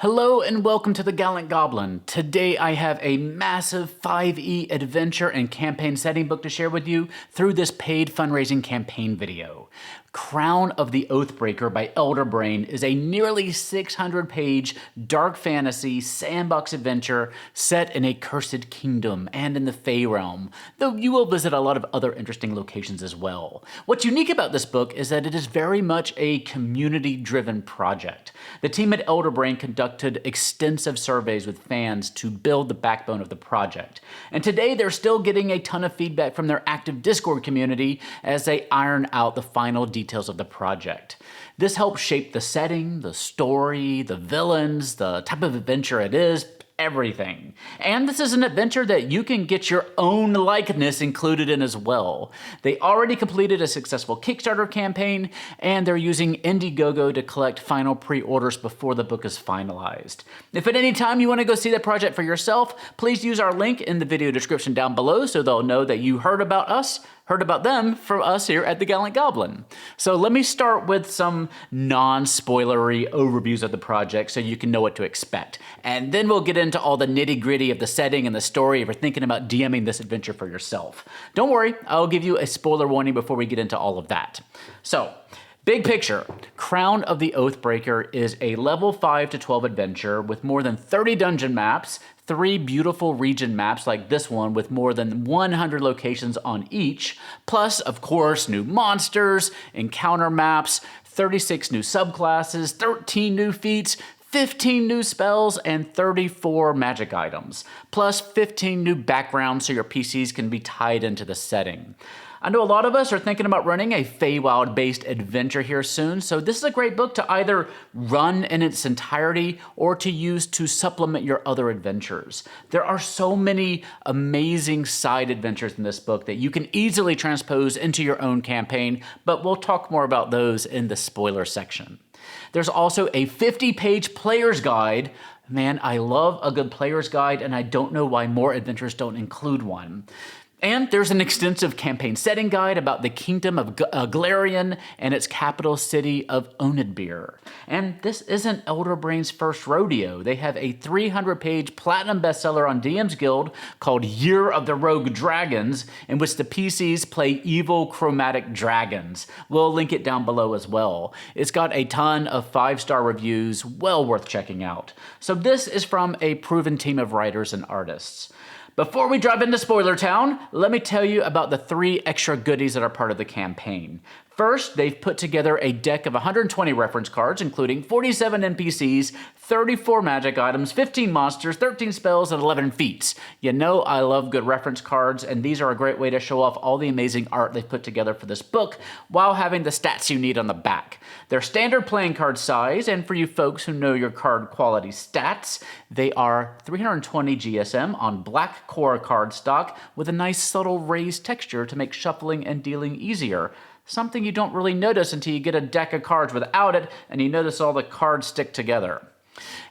Hello and welcome to the Gallant Goblin. Today I have a massive 5e adventure and campaign setting book to share with you through this paid fundraising campaign video. Crown of the Oathbreaker by Elderbrain is a nearly 600-page dark fantasy sandbox adventure set in a cursed kingdom and in the Fey realm, though you will visit a lot of other interesting locations as well. What's unique about this book is that it is very much a community-driven project. The team at Elderbrain conducted extensive surveys with fans to build the backbone of the project. And today they're still getting a ton of feedback from their active Discord community as they iron out the final details of the project. This helps shape the setting, the story, the villains, the type of adventure it is, everything. And this is an adventure that you can get your own likeness included in as well. They already completed a successful Kickstarter campaign, and they're using Indiegogo to collect final pre-orders before the book is finalized. If at any time you want to go see the project for yourself, please use our link in the video description down below so they'll know that you heard about them from us here at the Gallant Goblin. So let me start with some non-spoilery overviews of the project so you can know what to expect. And then we'll get into all the nitty-gritty of the setting and the story if you're thinking about DMing this adventure for yourself. Don't worry, I'll give you a spoiler warning before we get into all of that. So, big picture, Crown of the Oathbreaker is a level 5 to 12 adventure with more than 30 dungeon maps, 3 beautiful region maps like this one with more than 100 locations on each, plus, of course, new monsters, encounter maps, 36 new subclasses, 13 new feats, 15 new spells, and 34 magic items, plus 15 new backgrounds so your PCs can be tied into the setting. I know a lot of us are thinking about running a Feywild-based adventure here soon, so this is a great book to either run in its entirety or to use to supplement your other adventures. There are so many amazing side adventures in this book that you can easily transpose into your own campaign, but we'll talk more about those in the spoiler section. There's also a 50-page player's guide. Man, I love a good player's guide, and I don't know why more adventures don't include one. And there's an extensive campaign setting guide about the kingdom of Golarion and its capital city of Onedbir. And this isn't Elderbrain's first rodeo. They have a 300-page platinum bestseller on DM's Guild called Year of the Rogue Dragons, in which the PCs play evil chromatic dragons. We'll link it down below as well. It's got a ton of 5-star reviews, well worth checking out. So this is from a proven team of writers and artists. Before we drive into Spoiler Town, let me tell you about the 3 extra goodies that are part of the campaign. First, they've put together a deck of 120 reference cards, including 47 NPCs, 34 magic items, 15 monsters, 13 spells, and 11 feats. You know I love good reference cards, and these are a great way to show off all the amazing art they've put together for this book while having the stats you need on the back. They're standard playing card size, and for you folks who know your card quality stats, they are 320 GSM on black core cardstock with a nice subtle raised texture to make shuffling and dealing easier. Something you don't really notice until you get a deck of cards without it and you notice all the cards stick together.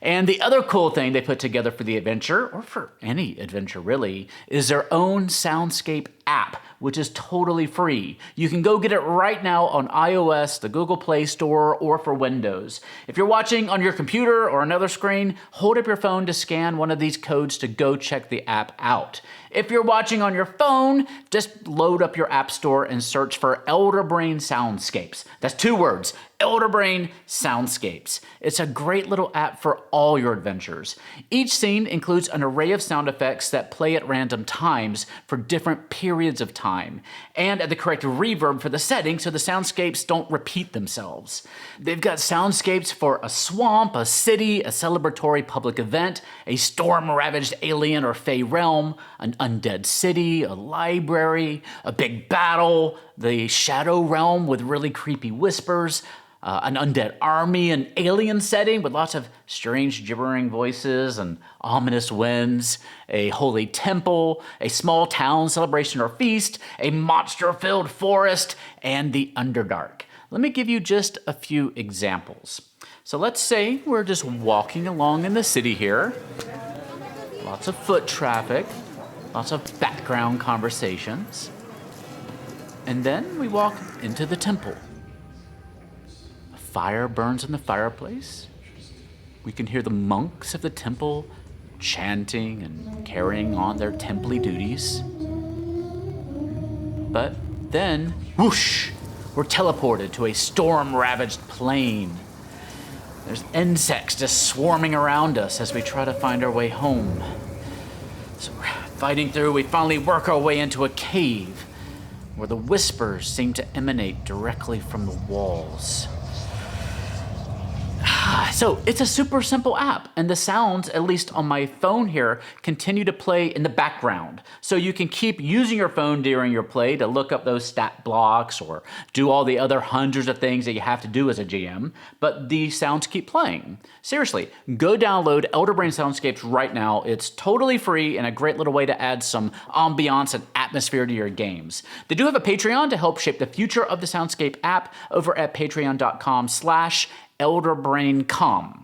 And the other cool thing they put together for the adventure, or for any adventure really, is their own Soundscape app, which is totally free. You can go get it right now on iOS, the Google Play Store, or for Windows. If you're watching on your computer or another screen, hold up your phone to scan one of these codes to go check the app out. If you're watching on your phone, just load up your app store and search for Elderbrain Soundscapes. That's 2 words, Elderbrain Soundscapes. It's a great little app for all your adventures. Each scene includes an array of sound effects that play at random times for different periods of time, and at the correct reverb for the setting so the soundscapes don't repeat themselves. They've got soundscapes for a swamp, a city, a celebratory public event, a storm-ravaged alien or fey realm, an undead city, a library, a big battle, the shadow realm with really creepy whispers, an undead army, an alien setting with lots of strange gibbering voices and ominous winds, a holy temple, a small town celebration or feast, a monster-filled forest, and the Underdark. Let me give you just a few examples. So let's say we're just walking along in the city here. Lots of foot traffic, lots of background conversations. And then we walk into the temple. A fire burns in the fireplace. We can hear the monks of the temple chanting and carrying on their temple duties. But then, whoosh, we're teleported to a storm-ravaged plain. There's insects just swarming around us as we try to find our way home. So we're fighting through, we finally work our way into a cave where the whispers seem to emanate directly from the walls. So it's a super simple app, and the sounds, at least on my phone here, continue to play in the background. So you can keep using your phone during your play to look up those stat blocks or do all the other hundreds of things that you have to do as a GM, but the sounds keep playing. Seriously, go download Elderbrain Soundscapes right now. It's totally free and a great little way to add some ambiance and atmosphere to your games. They do have a Patreon to help shape the future of the Soundscape app over at patreon.com/ElderbrainCom.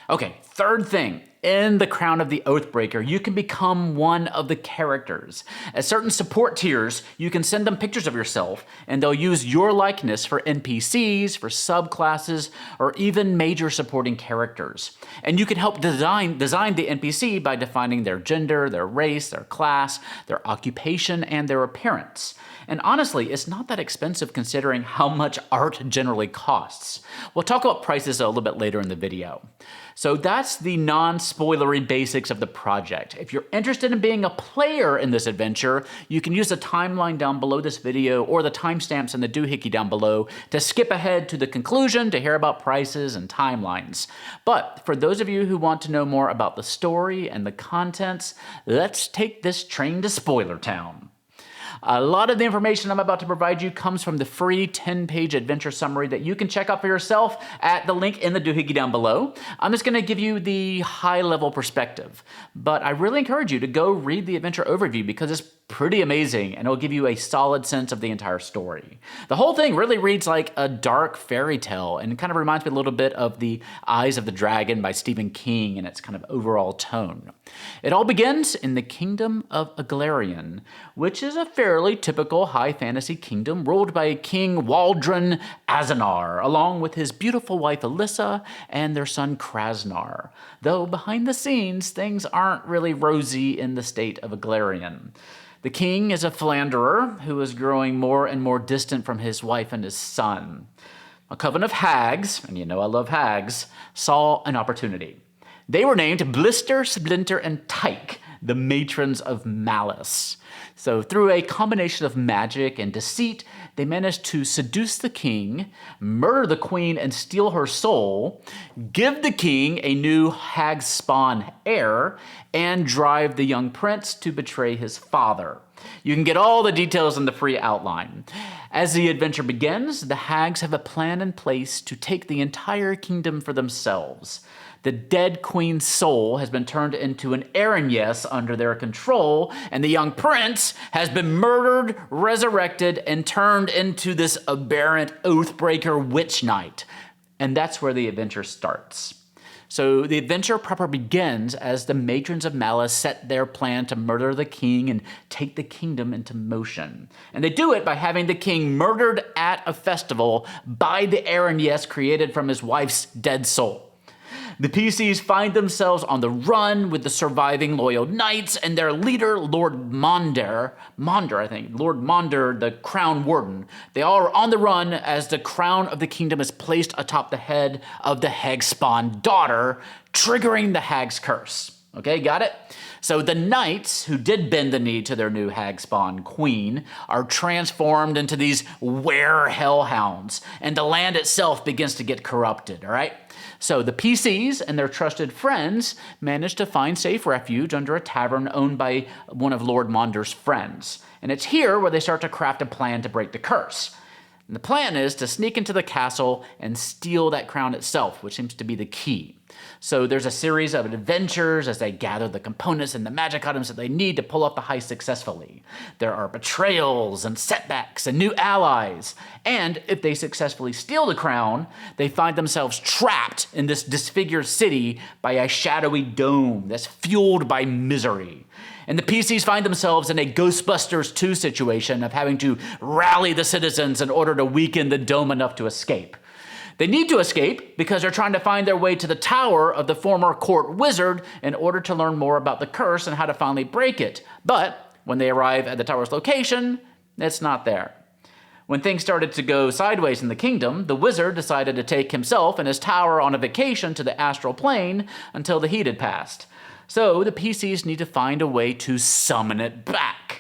Okay, third thing. In the Crown of the Oathbreaker, you can become one of the characters. At certain support tiers, you can send them pictures of yourself, and they'll use your likeness for NPCs, for subclasses, or even major supporting characters. And you can help design the NPC by defining their gender, their race, their class, their occupation, and their appearance. And honestly, it's not that expensive considering how much art generally costs. We'll talk about prices a little bit later in the video. So that's the non-spoilery basics of the project. If you're interested in being a player in this adventure, you can use the timeline down below this video or the timestamps in the doohickey down below to skip ahead to the conclusion to hear about prices and timelines. But for those of you who want to know more about the story and the contents, let's take this train to Spoiler Town. A lot of the information I'm about to provide you comes from the free 10-page adventure summary that you can check out for yourself at the link in the doohickey down below. I'm just going to give you the high-level perspective, but I really encourage you to go read the adventure overview because it's pretty amazing and it'll give you a solid sense of the entire story. The whole thing really reads like a dark fairy tale and it kind of reminds me a little bit of The Eyes of the Dragon by Stephen King in its kind of overall tone. It all begins in the Kingdom of Aglarion, which is a fairly typical high fantasy kingdom ruled by King Waldron Azanar, along with his beautiful wife Alyssa and their son Krasnar. Though behind the scenes, things aren't really rosy in the state of Aglarion. The king is a philanderer who is growing more and more distant from his wife and his son. A coven of hags, and you know I love hags, saw an opportunity. They were named Blister, Splinter, and Tyke, the matrons of malice. So through a combination of magic and deceit, they managed to seduce the king, murder the queen and steal her soul, give the king a new hag spawn heir, and drive the young prince to betray his father. You can get all the details in the free outline. As the adventure begins, the hags have a plan in place to take the entire kingdom for themselves. The dead queen's soul has been turned into an Erinyes under their control, and the young prince has been murdered, resurrected, and turned into this aberrant Oathbreaker witch knight. And that's where the adventure starts. So the adventure proper begins as the matrons of malice set their plan to murder the king and take the kingdom into motion. And they do it by having the king murdered at a festival by the Erinyes created from his wife's dead soul. The PCs find themselves on the run with the surviving loyal knights and their leader, Lord Monder, the crown warden. They all are on the run as the crown of the kingdom is placed atop the head of the hag-spawn daughter, triggering the hag's curse. Okay, got it? So the knights, who did bend the knee to their new hag-spawn queen, are transformed into these were-hellhounds, and the land itself begins to get corrupted, all right? So the PCs and their trusted friends manage to find safe refuge under a tavern owned by one of Lord Monder's friends. And it's here where they start to craft a plan to break the curse. And the plan is to sneak into the castle and steal that crown itself, which seems to be the key. So there's a series of adventures as they gather the components and the magic items that they need to pull off the heist successfully. There are betrayals and setbacks and new allies. And if they successfully steal the crown, they find themselves trapped in this disfigured city by a shadowy dome that's fueled by misery. And the PCs find themselves in a Ghostbusters 2 situation of having to rally the citizens in order to weaken the dome enough to escape. They need to escape because they're trying to find their way to the tower of the former court wizard in order to learn more about the curse and how to finally break it. But when they arrive at the tower's location, it's not there. When things started to go sideways in the kingdom, the wizard decided to take himself and his tower on a vacation to the astral plane until the heat had passed. So the PCs need to find a way to summon it back.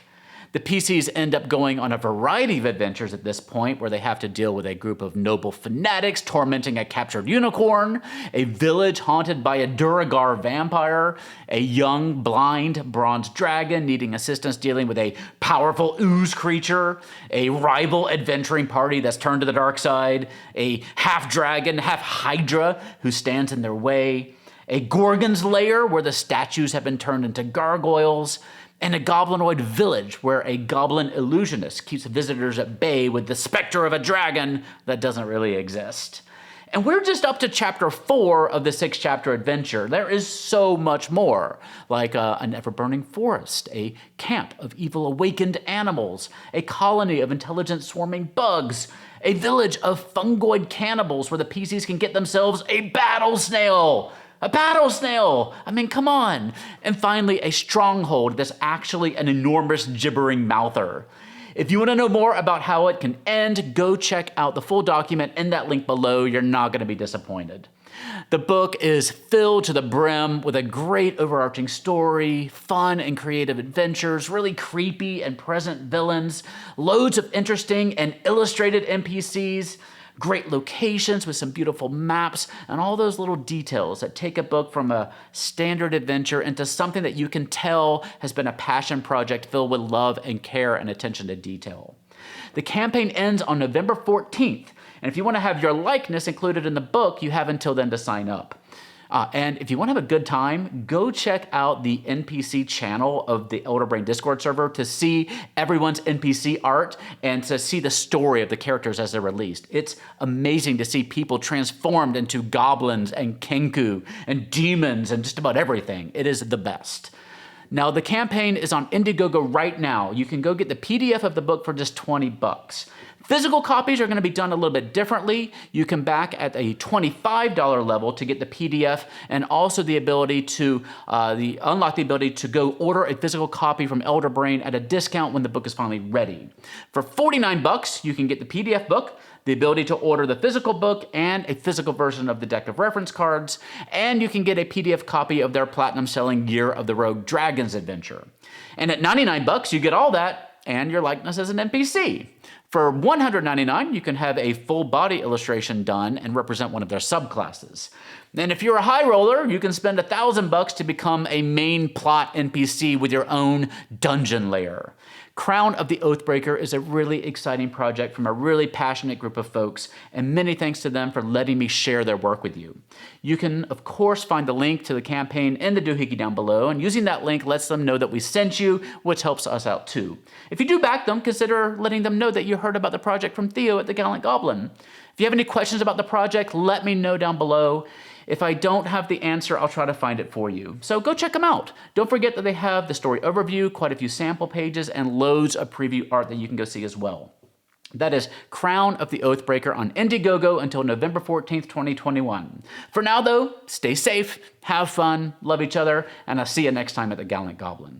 The PCs end up going on a variety of adventures at this point where they have to deal with a group of noble fanatics tormenting a captured unicorn, a village haunted by a Duragar vampire, a young, blind bronze dragon needing assistance dealing with a powerful ooze creature, a rival adventuring party that's turned to the dark side, a half-dragon, half-hydra who stands in their way, a Gorgon's lair where the statues have been turned into gargoyles, and a goblinoid village where a goblin illusionist keeps visitors at bay with the specter of a dragon that doesn't really exist. And we're just up to chapter 4 of the 6-chapter adventure. There is so much more, like an ever-burning forest, a camp of evil awakened animals, a colony of intelligent swarming bugs, a village of fungoid cannibals where the PCs can get themselves a battle snail. A battle snail! I mean, come on! And finally, a stronghold that's actually an enormous gibbering mouther. If you want to know more about how it can end, go check out the full document in that link below. You're not going to be disappointed. The book is filled to the brim with a great overarching story, fun and creative adventures, really creepy and present villains, loads of interesting and illustrated NPCs, great locations with some beautiful maps, and all those little details that take a book from a standard adventure into something that you can tell has been a passion project filled with love and care and attention to detail. The campaign ends on November 14th, and if you want to have your likeness included in the book, you have until then to sign up. And if you want to have a good time, go check out the NPC channel of the Elderbrain Discord server to see everyone's NPC art and to see the story of the characters as they're released. It's amazing to see people transformed into goblins and kenku and demons and just about everything. It is the best. Now, the campaign is on Indiegogo right now. You can go get the PDF of the book for just $20. Physical copies are going to be done a little bit differently. You can back at a $25 level to get the PDF and also the ability to unlock the ability to go order a physical copy from Elderbrain at a discount when the book is finally ready. For $49, you can get the PDF book, the ability to order the physical book, and a physical version of the deck of reference cards, and you can get a PDF copy of their platinum-selling Year of the Rogue Dragons adventure. And at $99, you get all that and your likeness as an NPC. For $199, you can have a full body illustration done and represent one of their subclasses. And if you're a high roller, you can spend $1,000 to become a main plot NPC with your own dungeon lair. Crown of the Oathbreaker is a really exciting project from a really passionate group of folks, and many thanks to them for letting me share their work with you. You can, of course, find the link to the campaign in the doohickey down below, and using that link lets them know that we sent you, which helps us out too. If you do back them, consider letting them know that you heard about the project from Theo at the Gallant Goblin. If you have any questions about the project, let me know down below. If I don't have the answer, I'll try to find it for you. So go check them out. Don't forget that they have the story overview, quite a few sample pages, and loads of preview art that you can go see as well. That is Crown of the Oathbreaker on Indiegogo until November 14th, 2021. For now, though, stay safe, have fun, love each other, and I'll see you next time at the Gallant Goblin.